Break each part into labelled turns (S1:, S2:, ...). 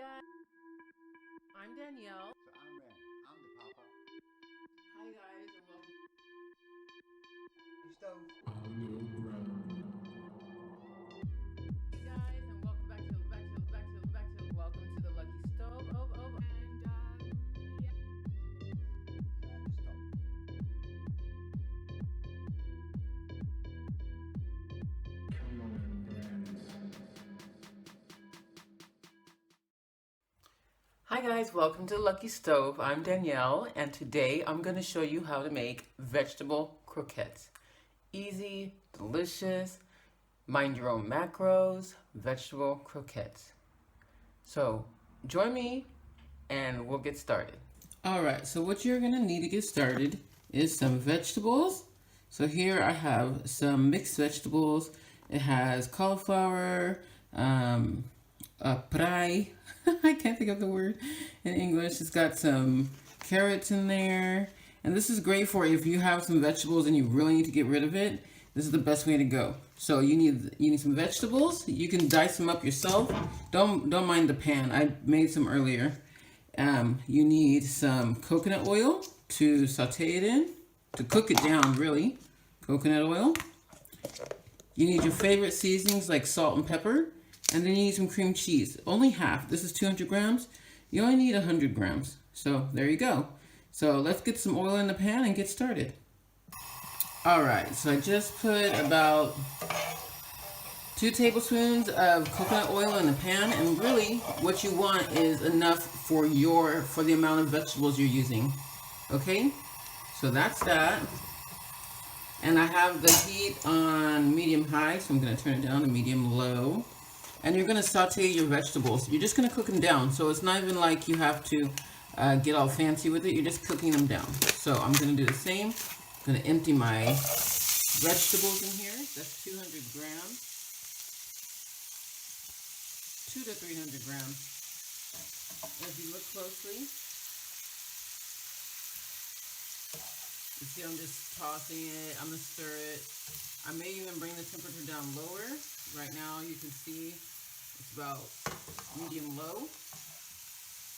S1: guys, I'm Danielle.
S2: So I'm Randy. I'm the papa.
S1: Hi guys, and welcome.
S2: Hey, stove.
S1: Hey guys, and welcome welcome to the Lucky Stove.
S2: I just stopped.
S1: Hi guys, welcome to the Lucky Stove. I'm Danielle, and today I'm going to show you how to make vegetable croquettes. Easy, delicious, mind your own macros, vegetable croquettes. So join me and we'll get started. All right, so what you're gonna need to get started is some vegetables. So here I have some mixed vegetables. It has cauliflower, prai, I can't think of the word in English. It's got some carrots in there. And this is great for if you have some vegetables and you really need to get rid of it. This is the best way to go. So you need some vegetables. You can dice them up yourself. Don't mind the pan. I made some earlier. You need some coconut oil to saute it in, to cook it down really. Coconut oil. You need your favorite seasonings like salt and pepper. And then you need some cream cheese. Only half. This is 200 grams. You only need 100 grams. So there you go. So let's get some oil in the pan and get started. Alright, so I just put about 2 tablespoons of coconut oil in the pan, and really what you want is enough for the amount of vegetables you're using. Okay? So that's that. And I have the heat on medium high, so I'm going to turn it down to medium low. And you're going to saute your vegetables. You're just going to cook them down. So it's not even like you have to get all fancy with it. You're just cooking them down. So I'm going to do the same. I'm going to empty my vegetables in here. That's 200 grams. 200 to 300 grams. If you look closely, you see I'm just tossing it. I'm going to stir it. I may even bring the temperature down lower. Right now you can see it's about medium low.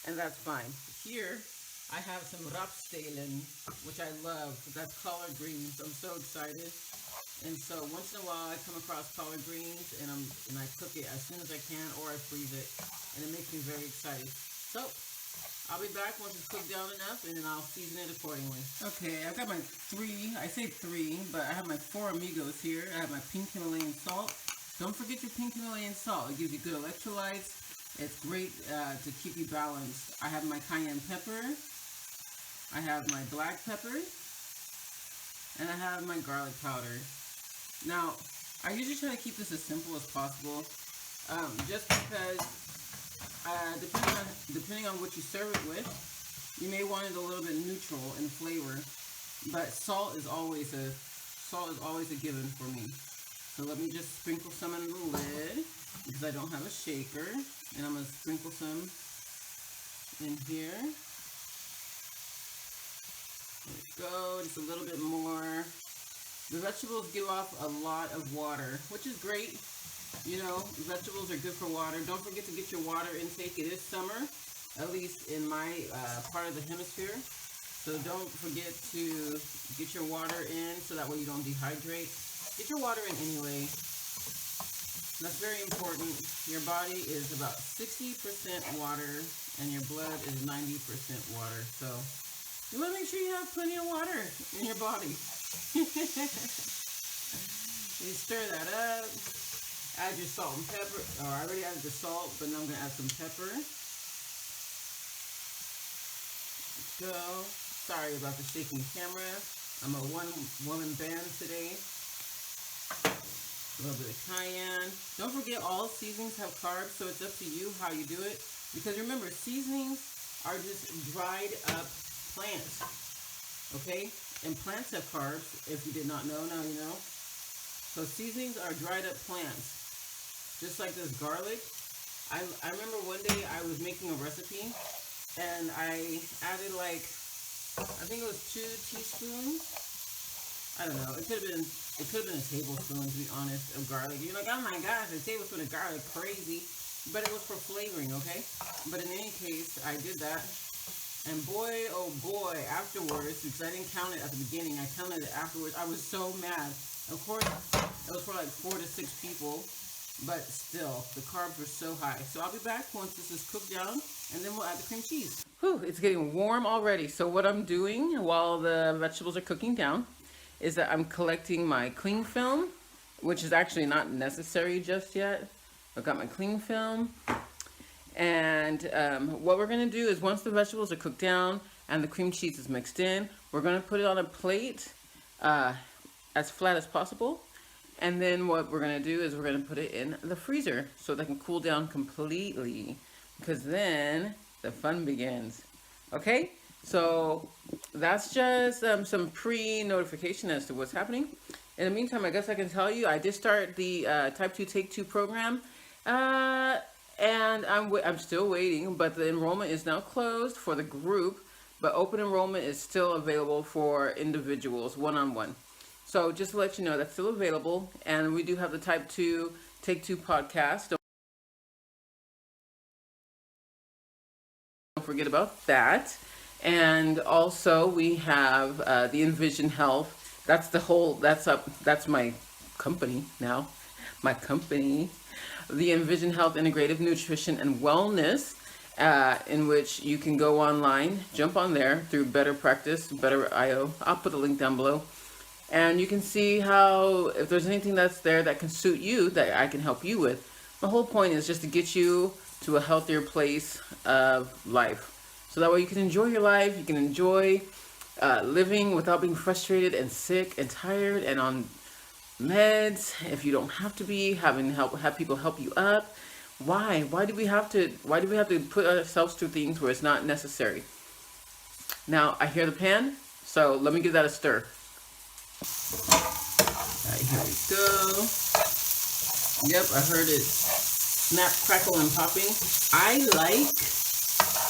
S1: And that's fine. Here I have some rapstelen, which I love. That's collard greens. I'm so excited. And so once in a while I come across collard greens and I cook it as soon as I can, or I freeze it. And it makes me very excited. So I'll be back once it's cooked down enough, and then I'll season it accordingly. Okay, I've got my I say three, but I have my 4 amigos here. I have my pink Himalayan salt. Don't forget your pink Himalayan salt. It gives you good electrolytes. It's great to keep you balanced. I have my cayenne pepper. I have my black pepper. And I have my garlic powder. Now, I usually try to keep this as simple as possible. Just because depending on what you serve it with, you may want it a little bit neutral in flavor, but salt is always a given for me. So let me just sprinkle some in the lid because I don't have a shaker, and I'm going to sprinkle some in here. There we go, just a little bit more. The vegetables give off a lot of water, which is great. You know, vegetables are good for water. Don't forget to get your water intake. It is summer, at least in my part of the hemisphere. So don't forget to get your water in so that way you don't dehydrate. Get your water in anyway. That's very important. Your body is about 60% water and your blood is 90% water. So you want to make sure you have plenty of water in your body. You stir that up. Add your salt and pepper. Oh, I already added the salt, but now I'm going to add some pepper. Let's go. Sorry about the shaking camera. I'm a one-woman band today. A little bit of cayenne. Don't forget, all seasonings have carbs, so it's up to you how you do it. Because remember, seasonings are just dried up plants. Okay? And plants have carbs. If you did not know, now you know. So seasonings are dried up plants. Just like this garlic. I remember one day I was making a recipe and I added like, I think it was 2 teaspoons. I don't know. It could have been a tablespoon, to be honest, of garlic. You're like, oh my gosh, a tablespoon of garlic, crazy. but it was for flavoring, okay? But in any case, I did that. And boy, oh boy, afterwards, because I didn't count it at the beginning, I counted it afterwards. I was so mad. Of course, it was for like 4 to 6 people, but still, the carbs were so high. So I'll be back once this is cooked down, and then we'll add the cream cheese. Whew, it's getting warm already. So what I'm doing while the vegetables are cooking down is that I'm collecting my cling film, which is actually not necessary just yet. I've got my cling film. And what we're going to do is once the vegetables are cooked down and the cream cheese is mixed in, we're going to put it on a plate as flat as possible. And then what we're going to do is we're going to put it in the freezer so they can cool down completely, because then the fun begins. Okay, so that's just some pre-notification as to what's happening. In the meantime, I guess I can tell you I did start the Type 2 Take 2 program. And I'm still waiting, but the enrollment is now closed for the group, but open enrollment is still available for individuals, one-on-one. So just to let you know, that's still available, and we do have the Type 2 Take 2 podcast. Don't forget about that. And also we have the Envision Health. That's my company now. My company. The Envision Health Integrative Nutrition and Wellness, in which you can go online, jump on there through Better Practice, Better IO. I'll put a link down below. And you can see how, if there's anything that's there that can suit you, that I can help you with. The whole point is just to get you to a healthier place of life. So that way you can enjoy your life, you can enjoy living without being frustrated and sick and tired and on meds. If you don't have to be have people help you up. Why do we have to put ourselves through things where it's not necessary? Now I hear the pan, so let me give that a stir. All right, here we go. Yep, I heard it snap, crackle, and popping. I like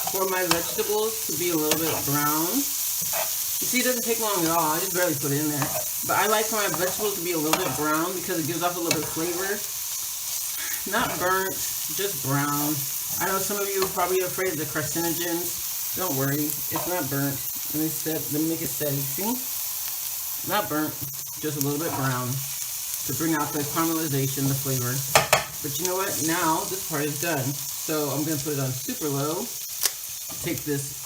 S1: for my vegetables to be a little bit brown. You see, it doesn't take long at all. I just barely put it in there. But I like for my vegetables to be a little bit brown because it gives off a little bit of flavor. Not burnt, just brown. I know some of you are probably afraid of the carcinogens. Don't worry, it's not burnt. Let me make it steady. See? Not burnt, just a little bit brown to bring out the caramelization, the flavor. But you know what? Now this part is done. So I'm going to put it on super low. Take this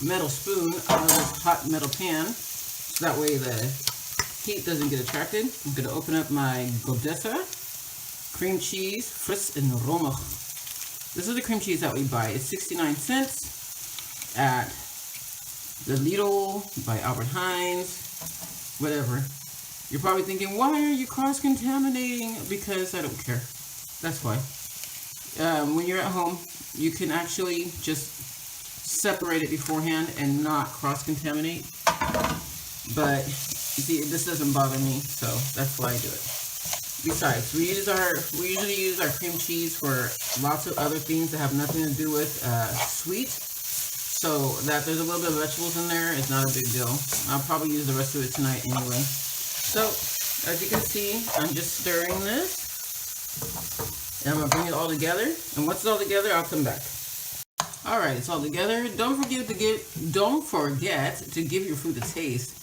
S1: metal spoon out of this hot metal pan, so that way the heat doesn't get attracted. I'm going to open up my Godessa cream cheese, fris en romig. This is the cream cheese that we buy. It's 69 cents at the Lidl, by Albert Heijn's, whatever. You're probably thinking, why are you cross-contaminating? Because I don't care. That's why. When you're at home, you can actually just separate it beforehand and not cross-contaminate. But you see, this doesn't bother me, so that's why I do it. Besides, we usually use our cream cheese for lots of other things that have nothing to do with sweet. So that there's a little bit of vegetables in there, it's not a big deal. I'll probably use the rest of it tonight anyway. So as you can see, I'm just stirring this. And I'm gonna bring it all together. And once it's all together, I'll come back. All right, it's all together. Don't forget to give your food a taste.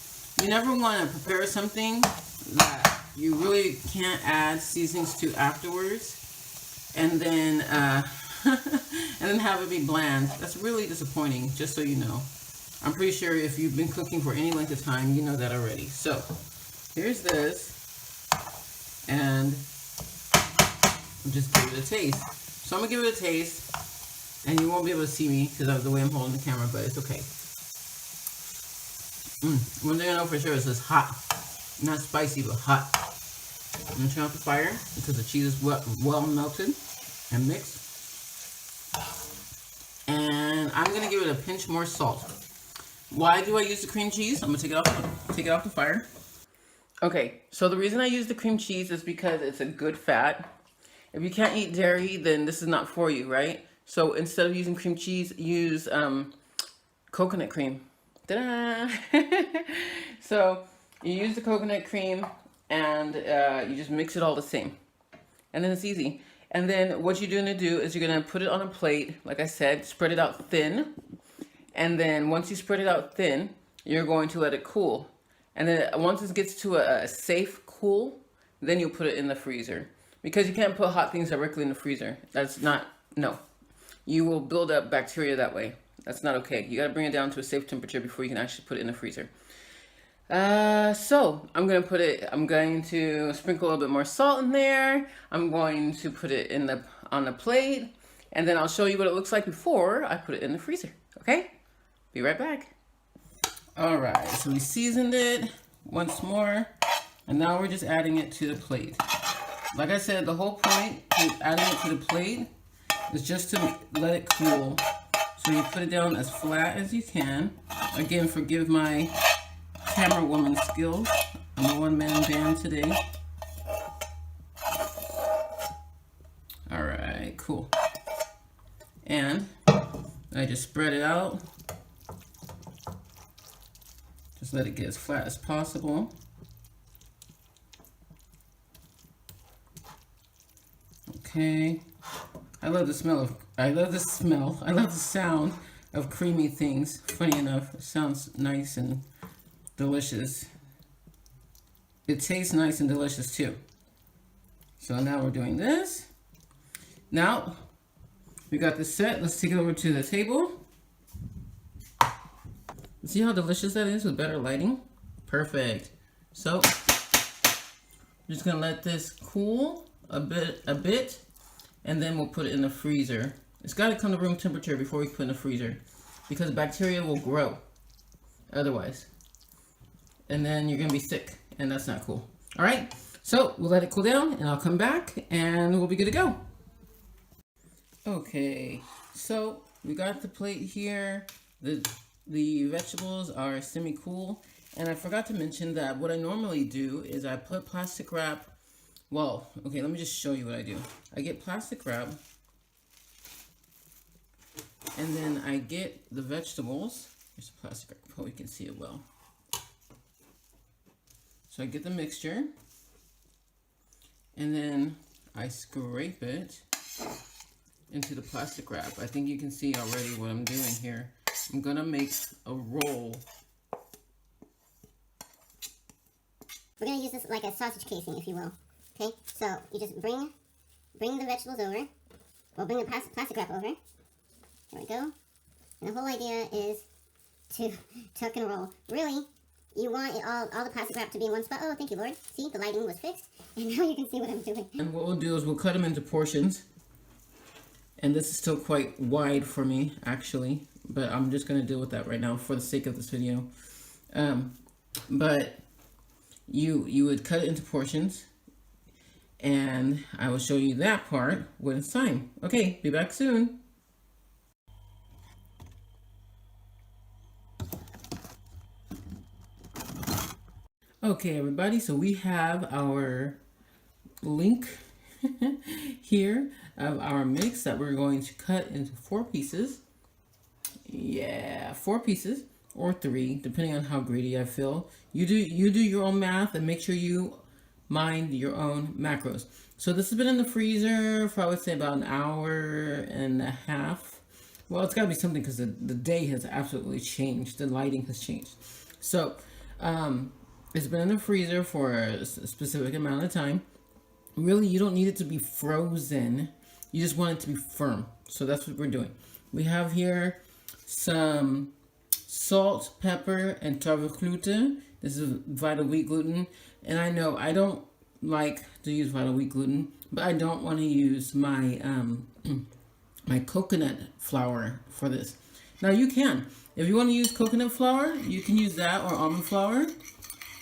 S1: You never want to prepare something that you really can't add seasonings to afterwards, and then have it be bland. That's really disappointing. Just so you know, I'm pretty sure if you've been cooking for any length of time, you know that already. So here's this, and just give it a taste. So I'm gonna give it a taste. And you won't be able to see me because of the way I'm holding the camera, but it's okay. One thing I know for sure is it's hot. Not spicy, but hot. I'm going to turn off the fire because the cheese is well melted and mixed. And I'm going to give it a pinch more salt. Why do I use the cream cheese? I'm going to take it off the fire. Okay, so the reason I use the cream cheese is because it's a good fat. If you can't eat dairy, then this is not for you, right? So instead of using cream cheese, use coconut cream. Ta-da! So you use the coconut cream and you just mix it all the same. And then it's easy. And then what you're going to do is you're going to put it on a plate. Like I said, spread it out thin. And then once you spread it out thin, you're going to let it cool. And then once it gets to a safe cool, then you'll put it in the freezer. Because you can't put hot things directly in the freezer. That's not, no. You will build up bacteria that way. That's not okay. You got to bring it down to a safe temperature before you can actually put it in the freezer. So I'm going to sprinkle a little bit more salt in there. I'm going to put it on the plate, and then I'll show you what it looks like before I put it in the freezer. Okay? Be right back. All right, so we seasoned it once more, and now we're just adding it to the plate. Like I said, the whole point of adding it to the plate is just to let it cool. So you put it down as flat as you can. Again, forgive my camera woman skills. I'm a one-man band today. All right, cool. And I just spread it out. Just let it get as flat as possible. Okay. I love the sound of creamy things. Funny enough, it sounds nice and delicious. It tastes nice and delicious too. So now we're doing this. Now we got this set. Let's take it over to the table. See how delicious that is with better lighting? Perfect. So I'm just gonna let this cool a bit, and then we'll put it in the freezer. It's got to come to room temperature before we put it in the freezer, because bacteria will grow otherwise. And then you're going to be sick, and that's not cool. All right, so we'll let it cool down, and I'll come back, and we'll be good to go. Okay, so we got the plate here. The vegetables are semi-cool, and I forgot to mention that what I normally do is I put plastic wrap. Well, okay, let me just show you what I do. I get plastic wrap, and then I get the vegetables. Here's the plastic wrap. Hope you can see it well. So I get the mixture, and then I scrape it into the plastic wrap. I think you can see already what I'm doing here. I'm gonna make a roll.
S3: We're gonna use this like a sausage casing, if you will. Okay, so you just bring the vegetables over. We'll bring the plastic wrap over. There we go. And the whole idea is to tuck and roll. Really, you want all the plastic wrap to be in one spot. Oh, thank you, Lord. See, the lighting was fixed, and now you can see what I'm doing.
S1: And what we'll do is we'll cut them into portions. And this is still quite wide for me, actually, but I'm just going to deal with that right now for the sake of this video. But you would cut it into portions, and I will show you that part when it's time. Okay, be back soon. Okay, everybody, so we have our link here of our mix that we're going to cut into 4 pieces. Yeah, 4 pieces or 3, depending on how greedy I feel. You do your own math and make sure you mind your own macros. So this has been in the freezer for, I would say, about an hour and a half. Well, it's got to be something because the day has absolutely changed. The lighting has changed. So it's been in the freezer for a specific amount of time. Really, you don't need it to be frozen. You just want it to be firm. So that's what we're doing. We have here some salt, pepper, and tavukhlute. This is vital wheat gluten. And I know I don't like to use vital wheat gluten, but I don't want to use my my coconut flour for this. Now you can. If you want to use coconut flour, you can use that, or almond flour.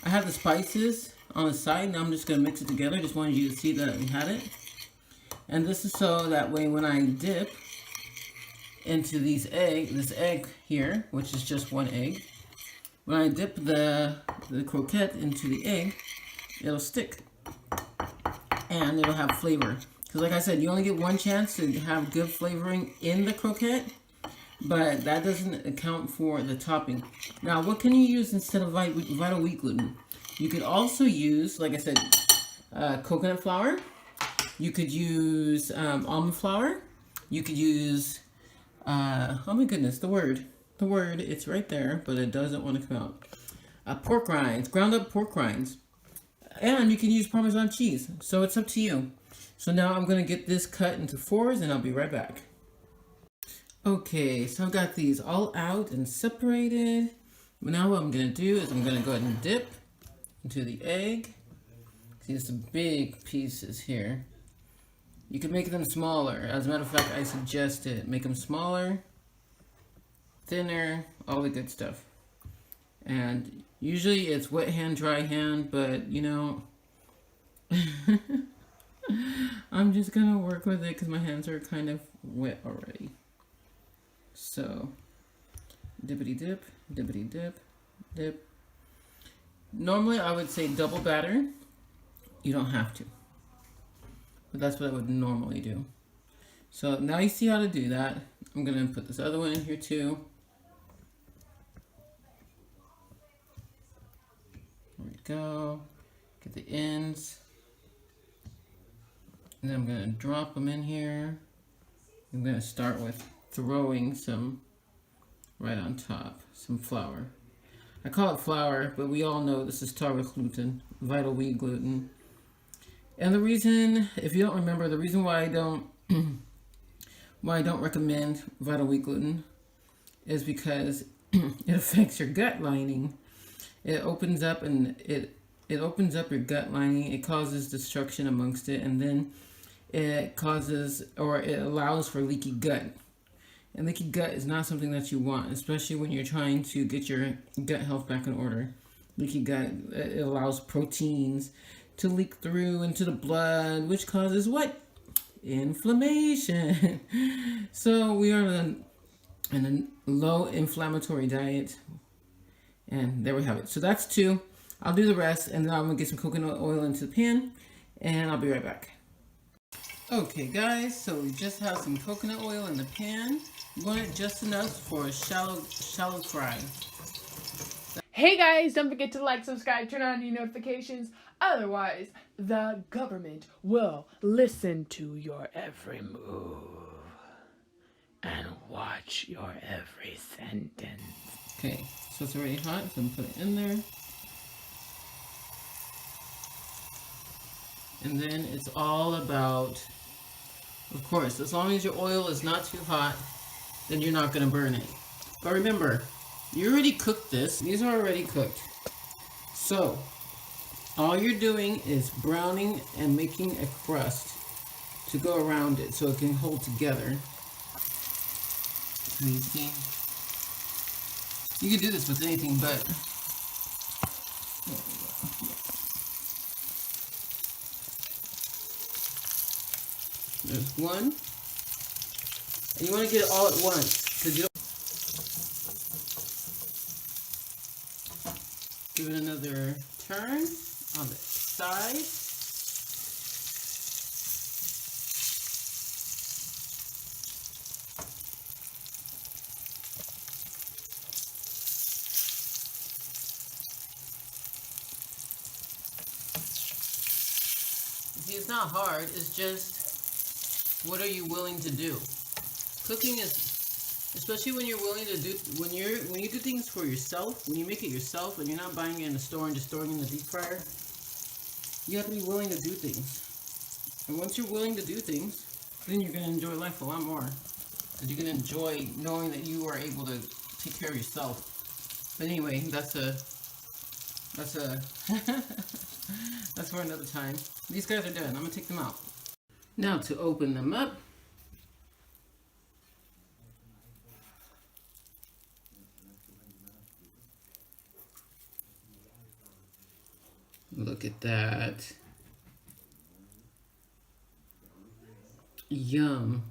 S1: I have the spices on the side. Now I'm just going to mix it together. Just wanted you to see that we had it. And this is so that way when I dip into this egg here, which is just 1 egg, when I dip the croquette into the egg, it'll stick and it'll have flavor. Because like I said, you only get 1 chance to have good flavoring in the croquette, but that doesn't account for the topping. Now, what can you use instead of vital wheat gluten? You could also use, like I said, coconut flour. You could use almond flour. You could use, oh my goodness, the word, it's right there, but it doesn't want to come out. Pork rinds, ground up pork rinds. And you can use Parmesan cheese, so it's up to you. So now I'm gonna get this cut into 4s and I'll be right back. Okay, so I've got these all out and separated. Now what I'm gonna do is I'm gonna go ahead and dip into the egg. See, some big pieces here. You can make them smaller. As a matter of fact, I suggest it. Make them smaller, thinner, all the good stuff. And usually it's wet hand, dry hand, but you know, I'm just gonna work with it because my hands are kind of wet already. So, dippity dip, dippity dip, dip. Normally I would say double batter. You don't have to. But that's what I would normally do. So now you see how to do that. I'm gonna put this other one in here too. There we go. Get the ends. And then I'm gonna drop them in here. I'm gonna start with throwing some right on top, some flour. I call it flour, but we all know this is target gluten, vital wheat gluten. And the reason, if you don't remember, the reason why I don't recommend vital wheat gluten is because it affects your gut lining. It opens up and it opens up your gut lining. It causes destruction amongst it, and then it causes, or it allows for leaky gut. And leaky gut is not something that you want, especially when you're trying to get your gut health back in order. Leaky gut, it allows proteins to leak through into the blood, which causes what? Inflammation. So we are in a low inflammatory diet. And there we have it. So that's 2. I'll do the rest, and then I'm gonna get some coconut oil into the pan, and I'll be right back. Okay guys, so we just have some coconut oil in the pan. I'm going it just enough for a shallow fry.
S4: Hey guys, don't forget to like, subscribe, turn on your notifications. Otherwise, the government will listen to your every move and watch your every sentence.
S1: Okay, so it's already hot, so I'm gonna put it in there. And then it's all about, of course, as long as your oil is not too hot, then you're not gonna burn it. But remember, you already cooked this. These are already cooked. So, all you're doing is browning and making a crust to go around it so it can hold together. Can you see? You can do this with anything, but there's one. And you want to get it all at once, because you don't. Give it another turn on the side. See, it's not hard, it's just what are you willing to do? Cooking is, especially when you're willing to do, when you do things for yourself, when you make it yourself and you're not buying it in a store and just throwing it in the deep fryer, you have to be willing to do things. And once you're willing to do things, then you're going to enjoy life a lot more. Because you're going to enjoy knowing that you are able to take care of yourself. But anyway, that's for another time. These guys are done. I'm going to take them out. Now to open them up. Look at that. Yum.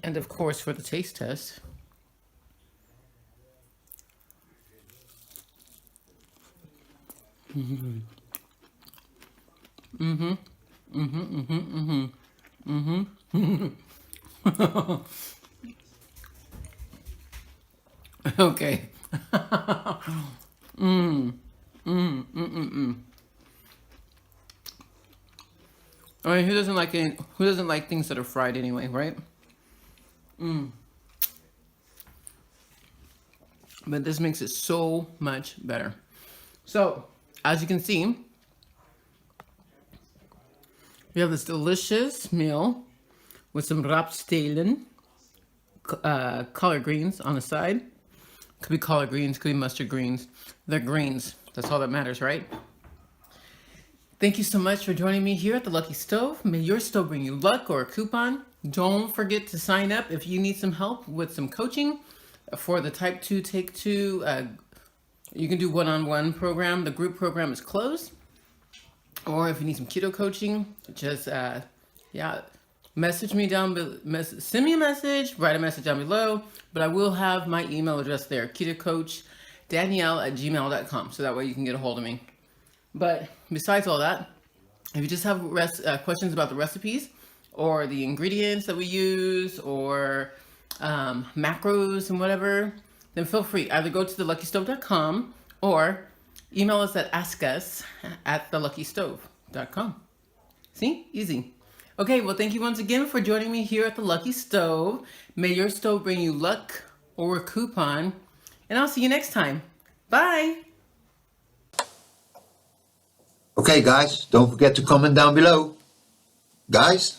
S1: And of course, for the taste test, Okay. I mean, who doesn't like things that are fried anyway, right? But this makes it so much better. So, as you can see, we have this delicious meal with some rapstelen, collard greens on the side. Could be collard greens, could be mustard greens. They're greens. That's all that matters, right? Thank you so much for joining me here at the Lucky Stove. May your stove bring you luck or a coupon. Don't forget to sign up if you need some help with some coaching for the Type 2 Take 2. You can do one-on-one program. The group program is closed. Or if you need some keto coaching, just message me down below. Send me a message, write a message down below. But I will have my email address there, ketocoachdanyell@gmail.com. So that way you can get a hold of me. But besides all that, if you just have questions about the recipes or the ingredients that we use or macros and whatever, then feel free. Either go to theluckystove.com or email us at askus@theluckystove.com. See? Easy. Okay, well, thank you once again for joining me here at the Lucky Stove. May your stove bring you luck or a coupon. And I'll see you next time. Bye.
S2: Okay, guys, don't forget to comment down below. Guys?